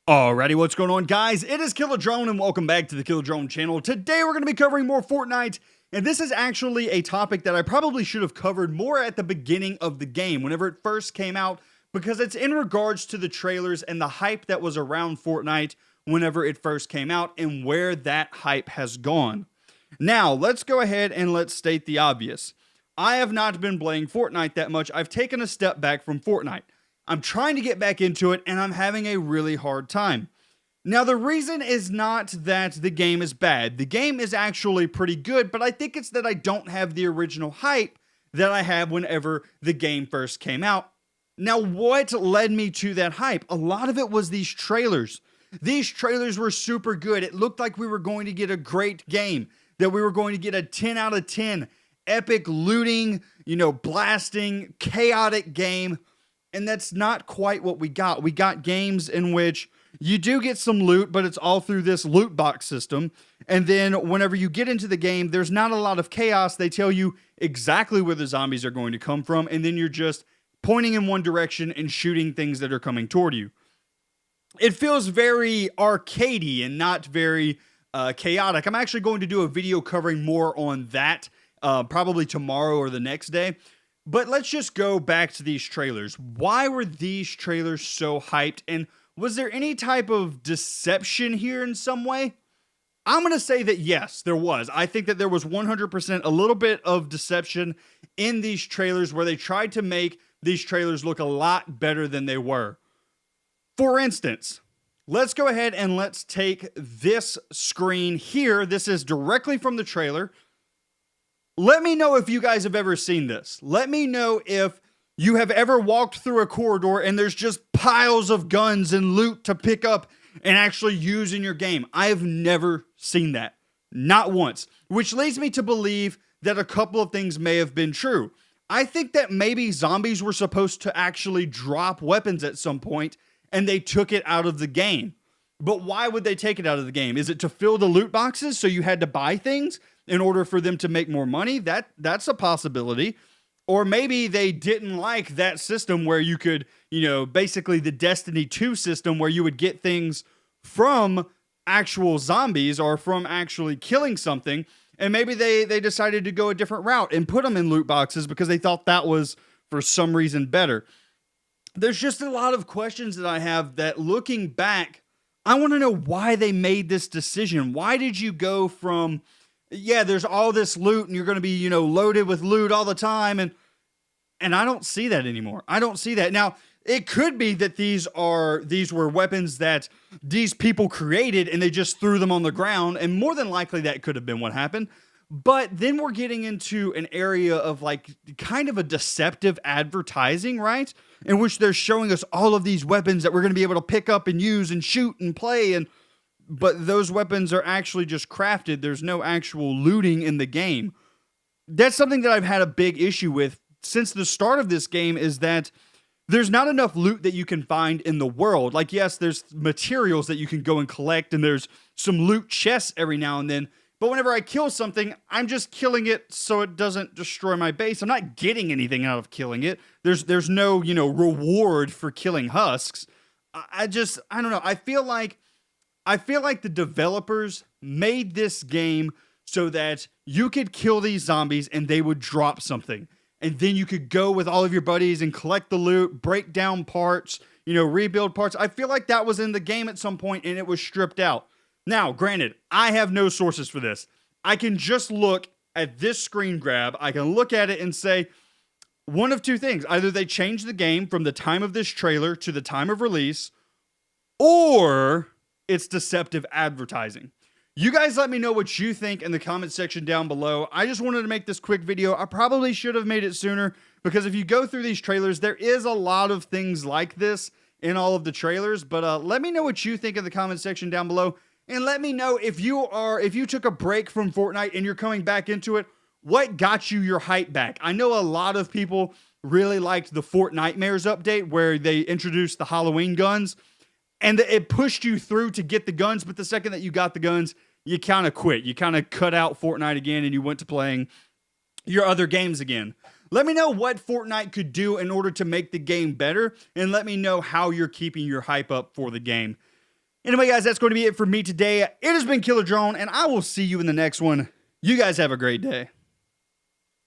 Alrighty, what's going on, guys? It is Killer Drone, and welcome back to the Killer Drone channel. Today, we're going to be covering more Fortnite, and this is actually a topic that I probably should have covered more at the beginning of the game, whenever it first came out, because it's in regards to the trailers and the hype that was around Fortnite whenever it first came out, and where that hype has gone. Now, let's go ahead and let's state the obvious. I have not been playing Fortnite that much. I've taken a step back from Fortnite. I'm trying to get back into it, and I'm having a really hard time. Now, the reason is not that the game is bad. The game is actually pretty good, but I think it's that I don't have the original hype that I had whenever the game first came out. Now, what led me to that hype? A lot of it was these trailers. These trailers were super good. It looked like we were going to get a great game, that we were going to get a 10 out of 10 epic looting, blasting, chaotic game. And that's not quite what we got. We got games in which you do get some loot, but it's all through this loot box system. And then whenever you get into the game, there's not a lot of chaos. They tell you exactly where the zombies are going to come from. And then you're just pointing in one direction and shooting things that are coming toward you. It feels very arcadey and not very chaotic. I'm actually going to do a video covering more on that probably tomorrow or the next day. But let's just go back to these trailers. Why were these trailers so hyped? And was there any type of deception here in some way? I'm going to say that yes, there was. I think that there was 100% a little bit of deception in these trailers where they tried to make these trailers look a lot better than they were. For instance, let's go ahead and let's take this screen here. This is directly from the trailer. Let me know if you guys have ever seen this. Let me know if you have ever walked through a corridor and there's just piles of guns and loot to pick up and actually use in your game. I have never seen that. Not once. Which leads me to believe that a couple of things may have been true. I think that maybe zombies were supposed to actually drop weapons at some point and they took it out of the game. But why would they take it out of the game? Is it to fill the loot boxes so you had to buy things in order for them to make more money? That's a possibility. Or maybe they didn't like that system where you could, basically the Destiny 2 system where you would get things from actual zombies or from actually killing something. And maybe they decided to go a different route and put them in loot boxes because they thought that was for some reason better. There's just a lot of questions that I have that, looking back, I want to know why they made this decision. Why did you go from, there's all this loot and you're going to be, loaded with loot all the time. And I don't see that anymore. I don't see that. Now, it could be that these were weapons that these people created and they just threw them on the ground. And more than likely that could have been what happened. But then we're getting into an area of kind of a deceptive advertising, right? In which they're showing us all of these weapons that we're going to be able to pick up and use and shoot and play. But those weapons are actually just crafted. There's no actual looting in the game. That's something that I've had a big issue with since the start of this game, is that there's not enough loot that you can find in the world. Yes, there's materials that you can go and collect, and there's some loot chests every now and then. But whenever I kill something, I'm just killing it so it doesn't destroy my base. I'm not getting anything out of killing it. There's no, reward for killing husks. I don't know. I feel like the developers made this game so that you could kill these zombies and they would drop something. And then you could go with all of your buddies and collect the loot, break down parts, rebuild parts. I feel like that was in the game at some point and it was stripped out. Now, granted, I have no sources for this. I can just look at this screen grab. I can look at it and say one of two things. Either they changed the game from the time of this trailer to the time of release, or it's deceptive advertising. You guys let me know what you think in the comment section down below. I just wanted to make this quick video. I probably should have made it sooner, because if you go through these trailers, there is a lot of things like this in all of the trailers. But let me know what you think in the comment section down below. And let me know if you took a break from Fortnite and you're coming back into it, what got you your hype back? I know a lot of people really liked the Fortnitemares update where they introduced the Halloween guns, and it pushed you through to get the guns. But the second that you got the guns, you kind of quit. You kind of cut out Fortnite again and you went to playing your other games again. Let me know what Fortnite could do in order to make the game better, and let me know how you're keeping your hype up for the game. Anyway, guys, that's going to be it for me today. It has been Killer Drone, and I will see you in the next one. You guys have a great day.